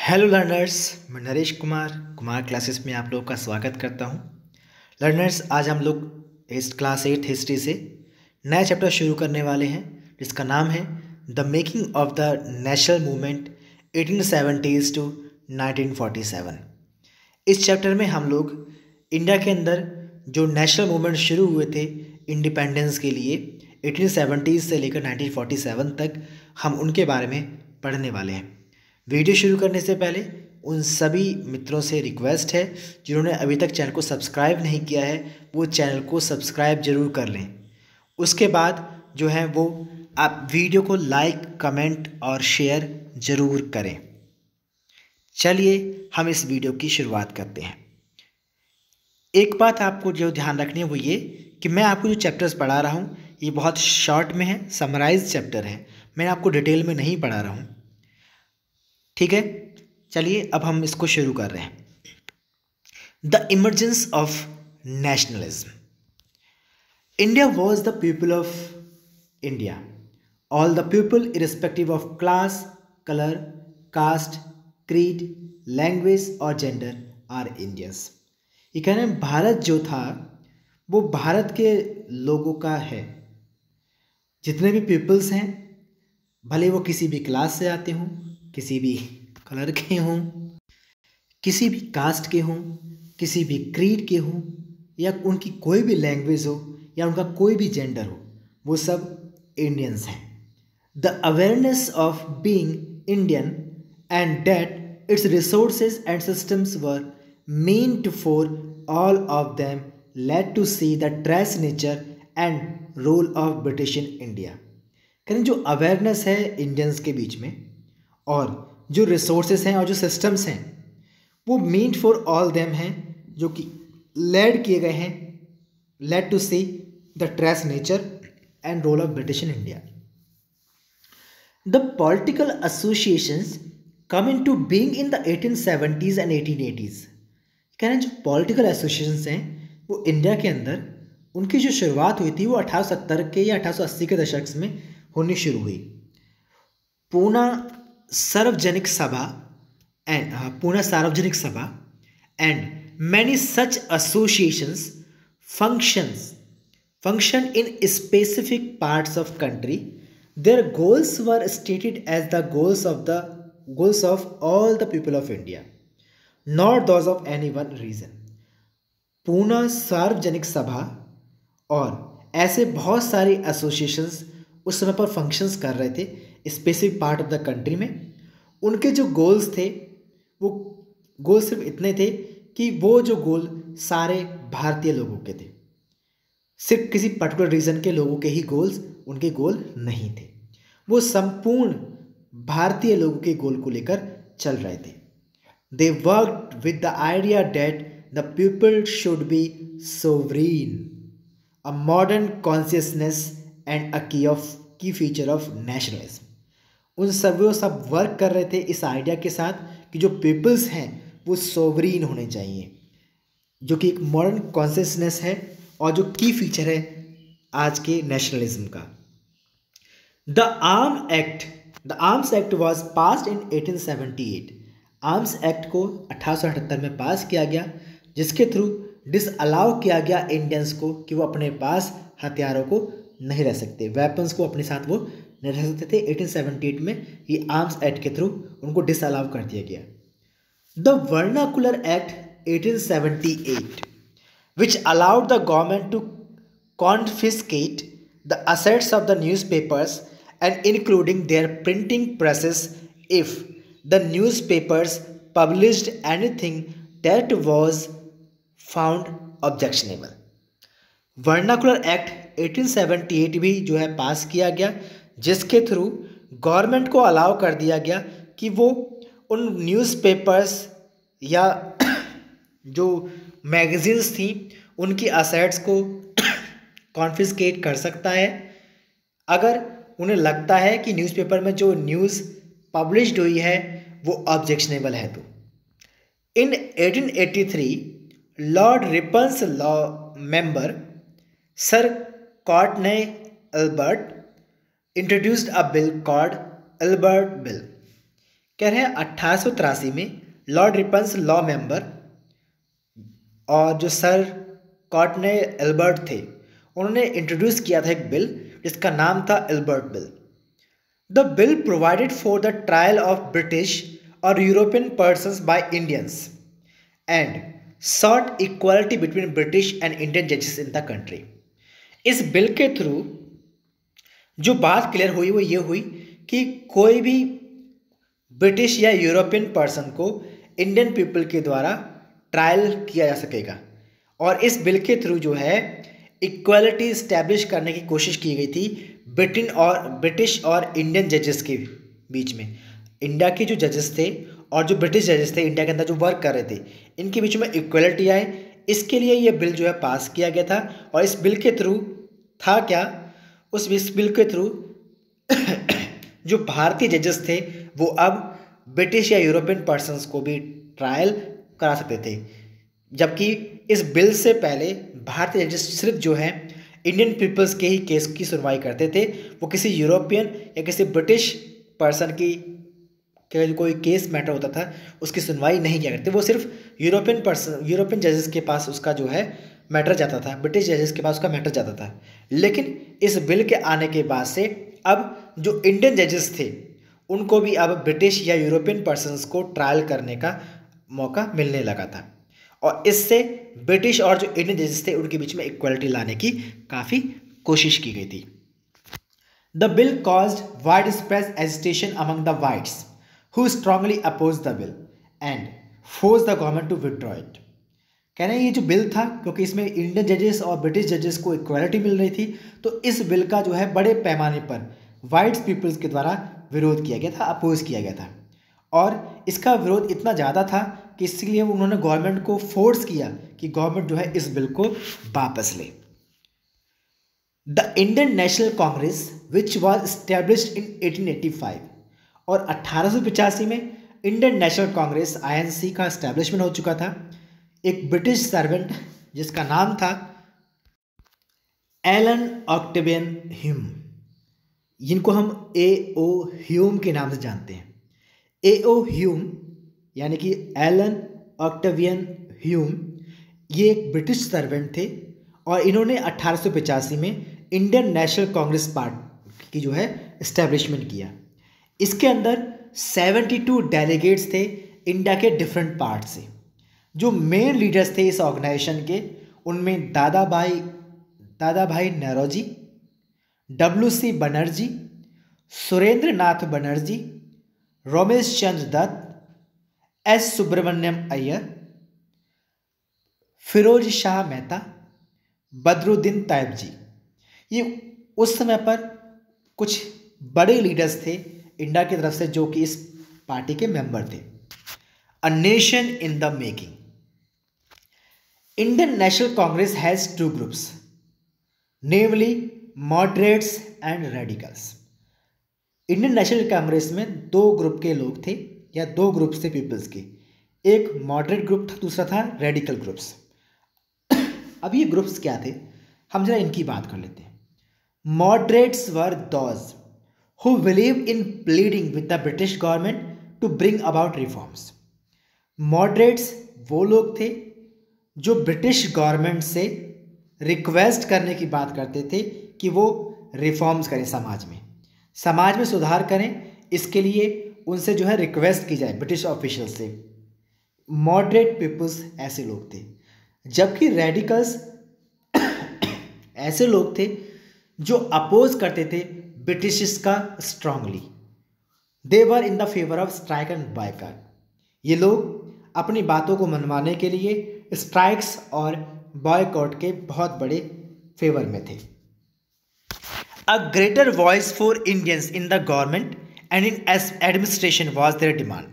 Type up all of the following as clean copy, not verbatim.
Hello learners, मैं Naresh Kumar classes में आप लोगों का स्वागत करता हूं। लर्नर्स, आज हम लोग इस क्लास 8 हिस्ट्री से नया चैप्टर शुरू करने वाले हैं जिसका नाम है the making of the national movement 1870s to 1947। इस चैप्टर में हम लोग इंडिया के अंदर जो नेशनल मूवमेंट शुरू हुए थे इंडिपेंडेंस के लिए 1870s से लेकर 1947 तक हम उनके बारे में पढ़ने वाले हैं। वीडियो शुरू करने से पहले उन सभी मित्रों से रिक्वेस्ट है जिन्होंने अभी तक चैनल को सब्सक्राइब नहीं किया है वो चैनल को सब्सक्राइब जरूर कर लें। उसके बाद जो है वो आप वीडियो को लाइक, कमेंट और शेयर ज़रूर करें। चलिए हम इस वीडियो की शुरुआत करते हैं। एक बात आपको जो ध्यान रखनी है वो ये कि मैं आपको जो चैप्टर्स पढ़ा रहा हूँ ये बहुत शॉर्ट में है, समराइज चैप्टर है। मैं आपको डिटेल में नहीं पढ़ा रहा हूँ, ठीक है। चलिए अब हम इसको शुरू कर रहे हैं। The emergence of nationalism. India was the people of India, all the people irrespective of class, colour, caste, creed, language और जेंडर आर इंडियंस। ये कह रहे हैं भारत जो था वो भारत के लोगों का है। जितने भी पीपल्स हैं भले वो किसी भी क्लास से आते हों, किसी भी कलर के हों, किसी भी कास्ट के हों, किसी भी क्रीड के हों, या उनकी कोई भी लैंग्वेज हो या उनका कोई भी जेंडर हो, वो सब इंडियंस हैं। The awareness of being Indian and that it's resources and systems were meant for all of them led to see the trace nature and role of British in India। करें जो awareness है Indians के बीच में और जो resources हैं और जो सिस्टम्स हैं वो मीन फॉर ऑल देम हैं, जो कि लेड किए गए हैं, led to see the true nature and role of British in India. The political associations come in to being in the 1870s and 1880s। कह रहे हैं जो पॉलिटिकल एसोसिएशंस हैं वो इंडिया के अंदर उनकी जो शुरुआत हुई थी वो 1870 के या 1880 के दशक में होनी शुरू हुई। पूना सार्वजनिक सभा and many such associations function in specific parts of country. Their goals were stated as the goals of all the people of India, not those of any one region। Poona सार्वजनिक सभा और ऐसे बहुत सारे एसोसिएशंस उस समय पर फंक्शंस कर रहे थे specific part of the country में। उनके जो गोल्स थे वो गोल सिर्फ इतने थे कि वो जो गोल सारे भारतीय लोगों के थे, सिर्फ किसी पर्टिकुलर रीजन के लोगों के ही गोल्स उनके गोल नहीं थे। वो संपूर्ण भारतीय लोगों के गोल को लेकर चल रहे थे। They worked with the idea that the people should be sovereign, a modern consciousness and अ की फीचर ऑफ नेशनलिज्म। उन सब वर्क कर रहे थे इस आइडिया के साथ कि जो पीपल्स हैं वो सोवरीन होने चाहिए, जो कि एक मॉडर्न कॉन्शियसनेस है और जो की फीचर है आज के नेशनलिज्म का। The arms act was passed in 1878। Arms act को 1878 में पास किया गया, जिसके थ्रू डिसअलाउ किया गया इंडियंस को कि वो अपने पास हथियारों को नहीं रख सकते, वेपन्स को अपने साथ वो नहीं रख सकते थे। 1878 में ये आर्म्स एक्ट के थ्रू उनको डिसअलाउ कर दिया गया। The vernacular act 1878 which allowed the government to confiscate the assets of the newspapers and including their printing presses if the newspapers published anything that was found objectionable। Vernacular act 1878 भी जो है पास किया गया, जिसके through government को allow कर दिया गया कि वो उन न्यूज़पेपर्स या जो मैगजीन्स थी उनकी असेट्स को कॉन्फिस्केट कर सकता है अगर उन्हें लगता है कि न्यूज़पेपर में जो न्यूज़ पब्लिश्ड हुई है वो ऑब्जेक्शनेबल है। तो in 1883 Lord Ripon's law member Sir Courtenay Ilbert introduced a bill called Ilbert bill. कह रहे हैं 1883 में लॉर्ड रिपन्स लॉ मेंबर और जो सर कॉटने एल्बर्ट थे, उन्होंने इंट्रोड्यूस किया था एक बिल जिसका नाम था Ilbert bill. The bill provided for the trial of British और European persons by Indians and sought equality between British and Indian जजेस इन द कंट्री। इस बिल के थ्रू जो बात क्लियर हुई वो ये हुई कि कोई भी ब्रिटिश या यूरोपियन पर्सन को इंडियन पीपल के द्वारा ट्रायल किया जा सकेगा। और इस बिल के थ्रू जो है इक्वालिटी इस्टेब्लिश करने की कोशिश की गई थी ब्रिटिश और इंडियन जजेस के बीच में। इंडिया के जो जजेस थे और जो ब्रिटिश जजेस थे इंडिया के अंदर जो वर्क कर रहे थे, इनके बीच में इक्वालिटी आए, इसके लिए ये बिल जो है पास किया गया था। और इस बिल के थ्रू था क्या, इस बिल के थ्रू जो भारतीय जजेस थे वो अब ब्रिटिश या यूरोपियन पर्सन्स को भी ट्रायल करा सकते थे, जबकि इस बिल से पहले भारतीय जजेस सिर्फ जो है इंडियन पीपल्स के ही केस की सुनवाई करते थे। वो किसी यूरोपियन या किसी ब्रिटिश पर्सन की कोई केस मैटर होता था उसकी सुनवाई नहीं किया करते। वो सिर्फ यूरोपियन जजेस के पास उसका जो है मैटर जाता था, ब्रिटिश जजेस के पास उसका मैटर जाता था। लेकिन इस बिल के आने के बाद से अब जो इंडियन जजेस थे उनको भी अब ब्रिटिश या यूरोपियन पर्सन्स को ट्रायल करने का मौका मिलने लगा था। और इससे ब्रिटिश और जो इंडियन जजेस थे उनके बीच में इक्वालिटी लाने की काफ़ी कोशिश की गई थी। The bill caused wide spread agitation among the whites who strongly oppose the bill and force the government to withdraw it. कह रहे हैं ये जो बिल था, क्योंकि इसमें इंडियन जजेस और ब्रिटिश जजेस को इक्वालिटी मिल रही थी, तो इस बिल का जो है बड़े पैमाने पर वाइट्स पीपल्स के द्वारा विरोध किया गया था, अपोज किया गया था। और इसका विरोध इतना ज़्यादा था कि इसलिए उन्होंने गवर्नमेंट को फोर्स किया कि गवर्नमेंट जो है इस बिल को वापस ले। The Indian national Congress which was established in 1885, और 1885 में इंडियन नेशनल कांग्रेस INC का इस्टेब्लिशमेंट हो चुका था। एक ब्रिटिश सर्वेंट जिसका नाम था एलन ऑक्टेवियन ह्यूम, जिनको हम A.O. ह्यूम के नाम से जानते हैं। A.O. ह्यूम यानी कि एलन ऑक्टेवियन ह्यूम, ये एक ब्रिटिश सर्वेंट थे और इन्होंने 1885 में इंडियन नेशनल कांग्रेस पार्टी की जो है इस्टेब्लिशमेंट किया। इसके अंदर 72 डेलीगेट्स थे इंडिया के डिफरेंट पार्ट से। जो मेन लीडर्स थे इस ऑर्गेनाइजेशन के, उनमें दादा भाई नौरोजी, WC बनर्जी, सुरेंद्र नाथ बनर्जी, रमेश चंद्र दत्त, S सुब्रमण्यम अय्यर, फिरोज शाह मेहता, बदरुद्दीन तैयब जी। ये उस समय पर कुछ बड़े लीडर्स थे इंडिया की तरफ से जो कि इस पार्टी के मेंबर थे। A nation in the making. Indian national Congress has 2 groups, namely moderates and radicals. Indian national Congress में 2 ग्रुप के लोग थे या 2 ग्रुप्स थे पीपल्स के। एक मॉडरेट ग्रुप था, दूसरा था रेडिकल ग्रुप्स। अब ये ग्रुप्स क्या थे, हम जरा इनकी बात कर लेते हैं। Moderates were those who believe in pleading with the British government to bring about reforms. Moderates वो लोग थे जो ब्रिटिश गवर्नमेंट से रिक्वेस्ट करने की बात करते थे कि वो रिफॉर्म्स करें, समाज में सुधार करें। इसके लिए उनसे जो है रिक्वेस्ट की जाए ब्रिटिश ऑफिशियल से। मॉडरेट पीपल्स ऐसे लोग थे, जबकि रेडिकल्स ऐसे लोग थे जो अपोज करते थे ब्रिटिश का strongly. They were in the favour of strike and boycott. ये लोग अपनी बातों को मनवाने के लिए स्ट्राइक्स और बॉयकॉट के बहुत बड़े फेवर में थे। A greater voice for Indians in the government and in administration was their demand.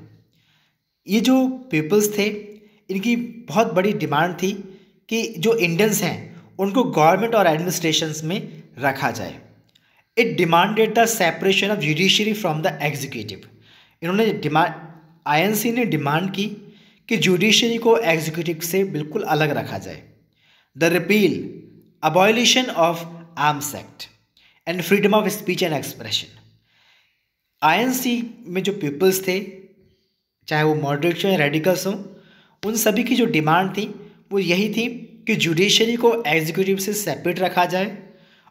ये जो पीपल्स थे इनकी बहुत बड़ी डिमांड थी कि जो इंडियंस हैं उनको गवर्नमेंट और एडमिनिस्ट्रेशंस में रखा जाए। It demanded the separation of judiciary from the executive. इन्होंने INC ने डिमांड की कि जुडिशरी को एग्जीक्यूटिव से बिल्कुल अलग रखा जाए। The repeal, abolition of arms act and freedom of speech and expression. INC में जो पीपल्स थे चाहे वो मॉडरेट्स हों या रेडिकल्स हों, उन सभी की जो डिमांड थी वो यही थी कि जुडिशरी को एग्जीक्यूटिव से सेपरेट रखा जाए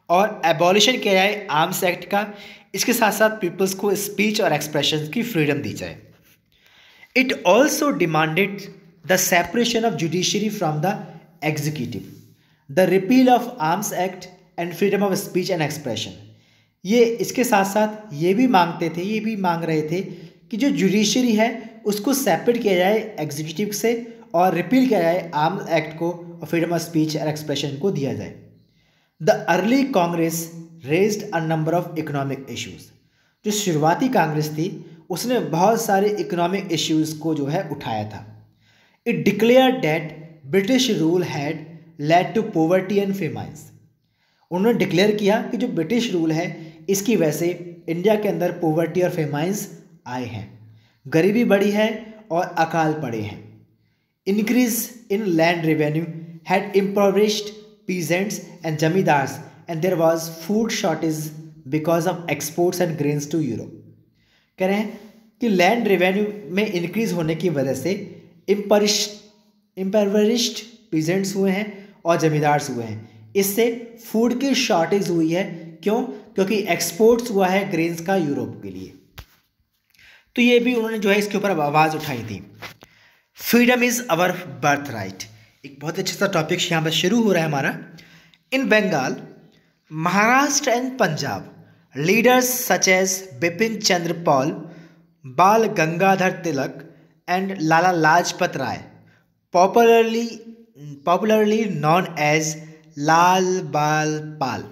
और एबॉलिशन किया जाए आर्म्स एक्ट का। इसके साथ साथ पीपल्स को स्पीच और एक्सप्रेशन की फ्रीडम दी जाए। It also demanded the separation of judiciary from the executive, the repeal of arms act and freedom of speech and expression. ये इसके साथ साथ ये भी मांग रहे थे कि जो जुडिशरी है उसको सेपरेट किया जाए एग्जीक्यूटिव से और रिपील किया जाए आर्म्स एक्ट को और freedom of speech and expression को दिया जाए। The early Congress raised a number of economic issues. जो शुरुआती कांग्रेस थी उसने बहुत सारे इकोनॉमिक इश्यूज को जो है उठाया था। It declare that British rule had led to poverty and famines. उन्होंने डिक्लेयर किया कि जो ब्रिटिश रूल है इसकी वजह से इंडिया के अंदर पॉवर्टी और फेमाइन्स आए हैं, गरीबी बढ़ी है और अकाल पड़े हैं। Increase in land revenue had impoverished peasants and zamindars and there was food shortage because of exports and grains to Europe। कह रहे हैं कि लैंड रेवेन्यू में इंक्रीज होने की वजह से impoverished peasants हुए हैं और जमींदार्स हुए हैं, इससे फूड की शॉर्टेज हुई है। क्यों? क्योंकि एक्सपोर्ट्स हुआ है ग्रेन्स का यूरोप के लिए। तो ये भी उन्होंने जो है इसके ऊपर आवाज़ उठाई थी। Freedom is our birth right, एक बहुत अच्छा सा टॉपिक यहाँ पर शुरू हो रहा है हमारा। In Bengal, Maharashtra and Punjab, leaders such as Bipin Chandra Pal, Bal Gangadhar Tilak and Lala Lajpat Rai, popularly known as Lal Bal Pal,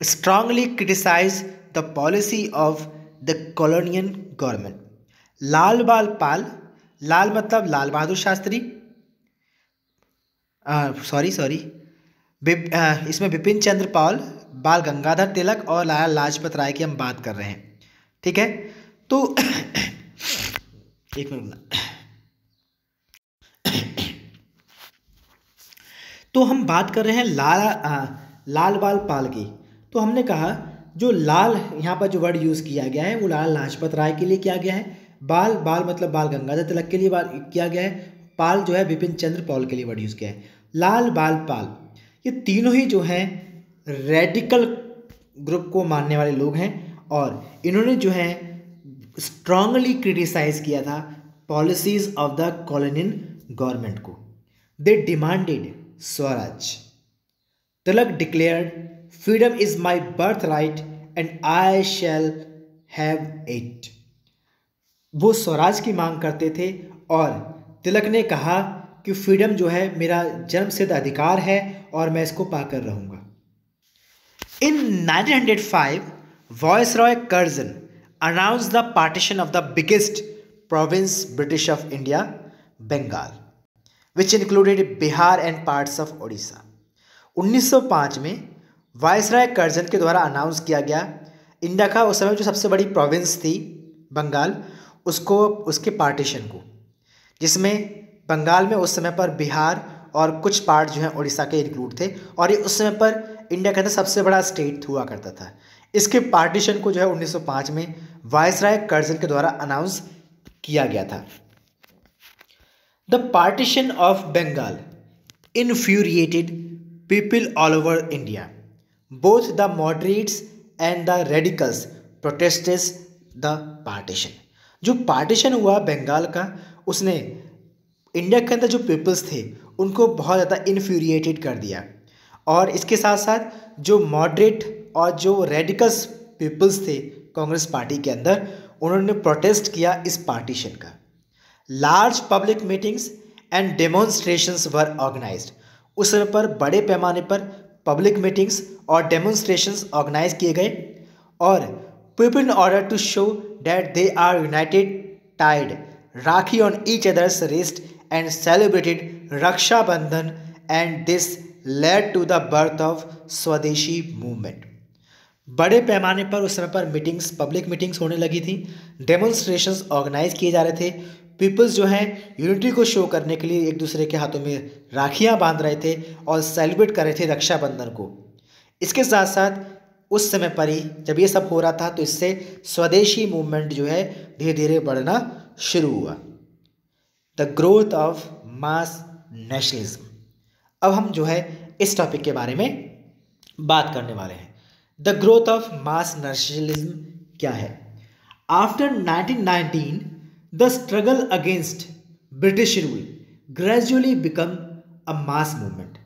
strongly criticized the policy of the colonial government। लाल बाल पाल, लाल मतलब लाल बहादुर शास्त्री, इसमें बिपिन चंद्र पाल, बाल गंगाधर तिलक और लाला लाजपत राय की हम बात कर रहे हैं। ठीक है, तो एक मिनट, तो हम बात कर रहे हैं लाल बाल पाल की। तो हमने कहा जो लाल यहाँ पर जो वर्ड यूज़ किया गया है वो लाला लाजपत राय के लिए किया गया है, बाल मतलब बाल गंगाधर तिलक के लिए किया गया है, पाल जो है बिपिन चंद्र पाल के लिए वर्ड यूज़ किया है। लाल बाल पाल ये तीनों ही जो हैं रेडिकल ग्रुप को मानने वाले लोग हैं और इन्होंने जो है स्ट्रांगली क्रिटिसाइज किया था policies of the colonial government को। They demanded swaraj. Tilak declared freedom is my birthright and I shall have it. वो स्वराज की मांग करते थे और तिलक ने कहा कि फ्रीडम जो है मेरा जन्मसिद्ध अधिकार है और मैं इसको पाकर रहूँगा। इन 1905 viceroy Curzon announced the partition of the biggest province British of India, Bengal, which included Bihar and parts of Odisha। 1905 में वायसराय कर्जन के द्वारा अनाउंस किया गया इंडिया का उस समय जो सबसे बड़ी प्रोविंस थी बंगाल, उसको उसके पार्टीशन को, जिसमें बंगाल में उस समय पर बिहार और कुछ पार्ट जो हैं उड़ीसा के इंक्लूड थे और ये उस समय पर इंडिया का सबसे बड़ा स्टेट हुआ करता था। इसके पार्टीशन को जो है 1905 में वायसराय कर्जन के द्वारा अनाउंस किया गया था। The partition of Bengal infuriated people all over India, both the moderates and the radicals protested the partition. जो पार्टीशन हुआ बंगाल का, उसने इंडिया के अंदर जो पीपल्स थे उनको बहुत ज़्यादा इन्फ्यूरिएटेड कर दिया और इसके साथ साथ जो मॉडरेट और जो रेडिकल्स पीपल्स थे कांग्रेस पार्टी के अंदर, उन्होंने प्रोटेस्ट किया इस पार्टीशन का। Large public meetings and demonstrations were organised. उस समय पर बड़े पैमाने पर पब्लिक मीटिंग्स और डेमोन्स्ट्रेशंस ऑर्गेनाइज किए गए और people in order to show that they are united tied rakhi on each others wrist and celebrated Rakshabandhan and this led to the birth of swadeshi movement. बड़े पैमाने पर उस समय पर मीटिंग्स, पब्लिक मीटिंग्स होने लगी थी, डेमोन्स्ट्रेशंस ऑर्गेनाइज किए जा रहे थे। पीपल्स जो हैं यूनिटी को शो करने के लिए एक दूसरे के हाथों में राखियां बांध रहे थे और सेलिब्रेट कर रहे थे रक्षाबंधन को। इसके साथ साथ उस समय पर ही जब ये सब हो रहा था तो इससे स्वदेशी मूवमेंट जो है धीरे धीरे बढ़ना शुरू हुआ। The growth of mass nationalism. अब हम जो है इस टॉपिक के बारे में बात करने वाले हैं। The growth of mass nationalism क्या है? After 1919 the struggle against British rule gradually become a mass movement.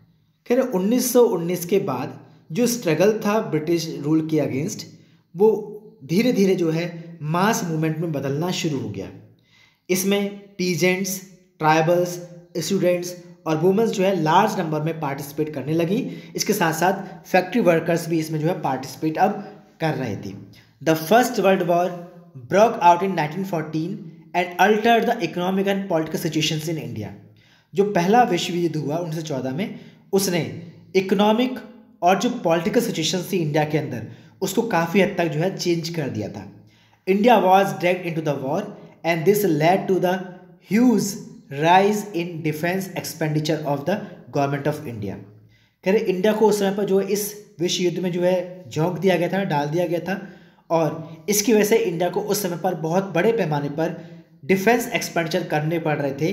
खैर 1919 के बाद जो स्ट्रगल था ब्रिटिश रूल के अगेंस्ट, वो धीरे धीरे जो है मास मूवमेंट में बदलना शुरू हो गया। इसमें पीजेंट्स, ट्राइबल्स, स्टूडेंट्स और वुमेन्स जो है लार्ज नंबर में पार्टिसिपेट करने लगी। इसके साथ साथ फैक्ट्री वर्कर्स भी इसमें जो है पार्टिसिपेट अब कर रहे थे। The first world war broke out in 1914 and Altered the economic and political situations in India. जो पहला विश्व युद्ध हुआ 1914 में, उसने इकोनॉमिक और जो पॉलिटिकल सिचुएशंस थी इंडिया के अंदर, उसको काफ़ी हद तक जो है चेंज कर दिया था। India was dragged into the war and this led to the huge rise in defence expenditure of the government of India. कह रहे इंडिया को उस समय पर जो है इस विश्व युद्ध में जो है झोंक दिया गया था, डाल दिया गया था, और इसकी वजह से इंडिया को उस समय पर बहुत बड़े पैमाने पर डिफेंस एक्सपेंडिचर करने पड़ रहे थे।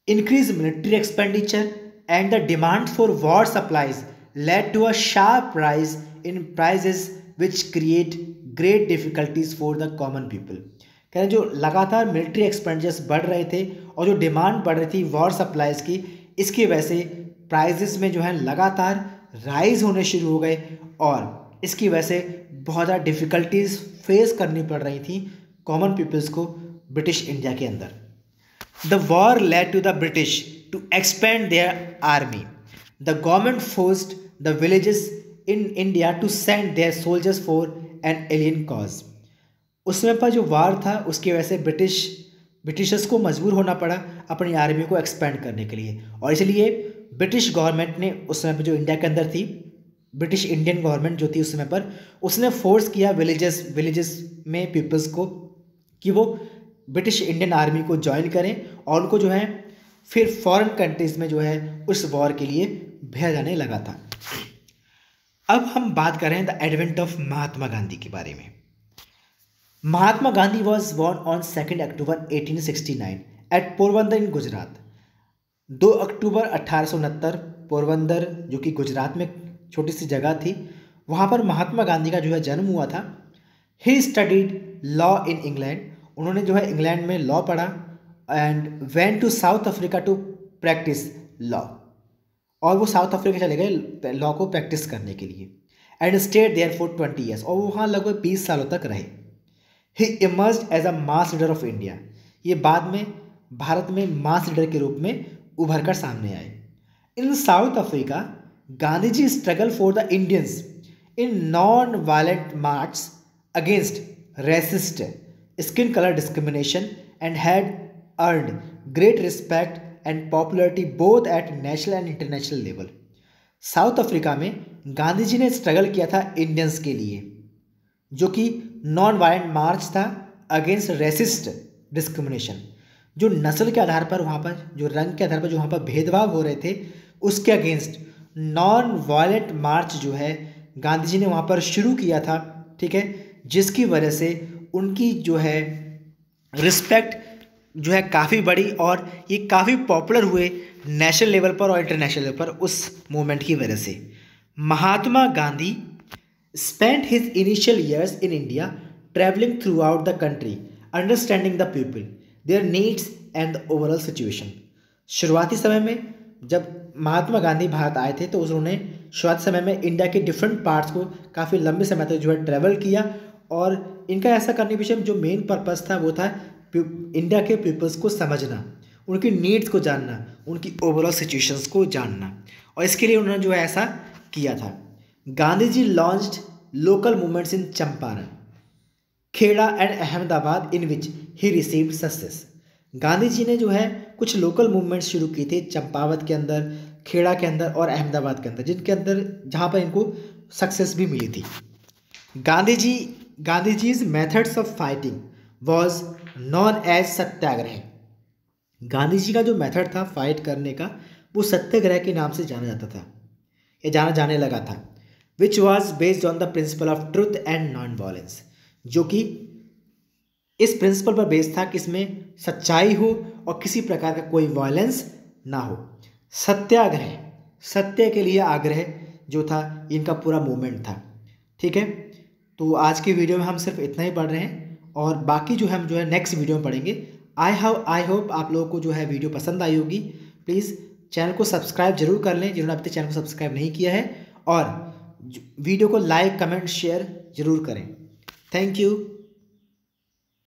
Increase military expenditure and the demand for war supplies led to a sharp rise in prices which create great difficulties for the common people. कह रहे जो लगातार मिलिट्री एक्सपेंडिचर्स बढ़ रहे थे और जो डिमांड बढ़ रही थी वॉर सप्लाईज की, इसकी वजह से प्राइजेस में जो है लगातार राइज होने शुरू हो गए और इसकी वजह से बहुत ज़्यादा डिफ़िकल्टीज फेस करनी पड़ रही थी कॉमन पीपल्स को ब्रिटिश इंडिया के अंदर। The war led to the British to expand their army. The government forced the villages in India to send their soldiers for an alien cause. उस समय पर जो वार था उसकी वजह से ब्रिटिशर्स को मजबूर होना पड़ा अपनी आर्मी को एक्सपेंड करने के लिए, और इसलिए ब्रिटिश गवर्नमेंट ने उस समय पर जो इंडिया के अंदर थी, ब्रिटिश इंडियन गवर्नमेंट जो थी उस समय पर, उसने फोर्स किया विलेजेस में पीपल्स को कि वो ब्रिटिश इंडियन आर्मी को ज्वाइन करें और उनको जो है फिर फॉरेन कंट्रीज़ में जो है उस वॉर के लिए भेजा जाने लगा था। अब हम बात करें the advent of Mahatma Gandhi के बारे में। Mahatma Gandhi was born on 2 October 1869 at Porbandar in Gujarat. 2 अक्टूबर 1869 पोरबंदर, जो कि गुजरात में छोटी सी जगह थी, वहाँ पर महात्मा गांधी का जो है जन्म हुआ था। He studied law in England. उन्होंने जो है इंग्लैंड में लॉ पढ़ा and went to south Africa to practise law. और वो साउथ अफ्रीका चले गए लॉ को प्रैक्टिस करने के लिए। And stayed there for 20 years, और वो वहाँ लगभग 20 सालों तक रहे। He emerged as a mass leader of India. ये बाद में भारत में मास लीडर के रूप में उभर कर सामने आए। In South Africa Gandhi ji struggle for the Indians in non violent march against racist skin colour discrimination and had earned great respect and popularity both at national and international level. South Africa में गांधी जी ने struggle किया था Indians के लिए, जो कि non violent मार्च था against resist discrimination. जो नस्ल के आधार पर वहाँ पर, जो रंग के आधार पर जो वहाँ पर भेदभाव हो रहे थे, उसके अगेंस्ट नॉन वायलेंट मार्च जो है गांधी जी ने वहाँ पर शुरू किया था, ठीक है, जिसकी वजह से उनकी जो है रिस्पेक्ट जो है काफ़ी बढ़ी और ये काफ़ी पॉपुलर हुए नेशनल लेवल पर और इंटरनेशनल लेवल पर उस मूवमेंट की वजह से। Mahatma Gandhi spent his initial years in India traveling throughout the country, understanding the people, their needs and the overall situation. शुरुआती समय में जब महात्मा गांधी भारत आए थे तो उन्होंने शुरुआती समय में इंडिया के डिफरेंट पार्ट्स को काफ़ी लंबे समय तक जो है ट्रैवल किया, और इनका ऐसा करने के पीछे जो मेन पर्पस था वो था इंडिया के पीपल्स को समझना, उनकी नीड्स को जानना, उनकी ओवरऑल सिचुएशंस को जानना, और इसके लिए उन्होंने जो है ऐसा किया था। Gandhi ji launched local movements in Champaran, Kheda and Ahmedabad in which he received success. Gandhi ji ने जो है कुछ लोकल मूवमेंट्स शुरू की थी चंपावत के अंदर, खेड़ा के अंदर और अहमदाबाद के अंदर, जिनके अंदर जहाँ पर इनको सक्सेस भी मिली थी। Gandhi ji's methods of fighting was known as satyagraha. Gandhi ji का जो मेथड था फाइट करने का वो सत्याग्रह के नाम से जाना जाता था, या जाना जाने लगा था, which was based on the principle of truth and non violence, जो कि इस प्रिंसिपल पर बेस्ड था कि इसमें सच्चाई हो और किसी प्रकार का कोई वायलेंस ना हो। सत्याग्रह, सत्य के लिए आग्रह जो था, इनका पूरा मूवमेंट था। ठीक है, तो आज की वीडियो में हम सिर्फ इतना ही पढ़ रहे हैं और बाकी जो है हम नेक्स्ट वीडियो में पढ़ेंगे। आई होप आप लोगों को जो है वीडियो पसंद आई होगी। प्लीज़ चैनल को सब्सक्राइब जरूर कर लें जिन्होंने अभी तक चैनल को सब्सक्राइब नहीं किया है, और वीडियो को लाइक कमेंट शेयर जरूर करें। Thank you.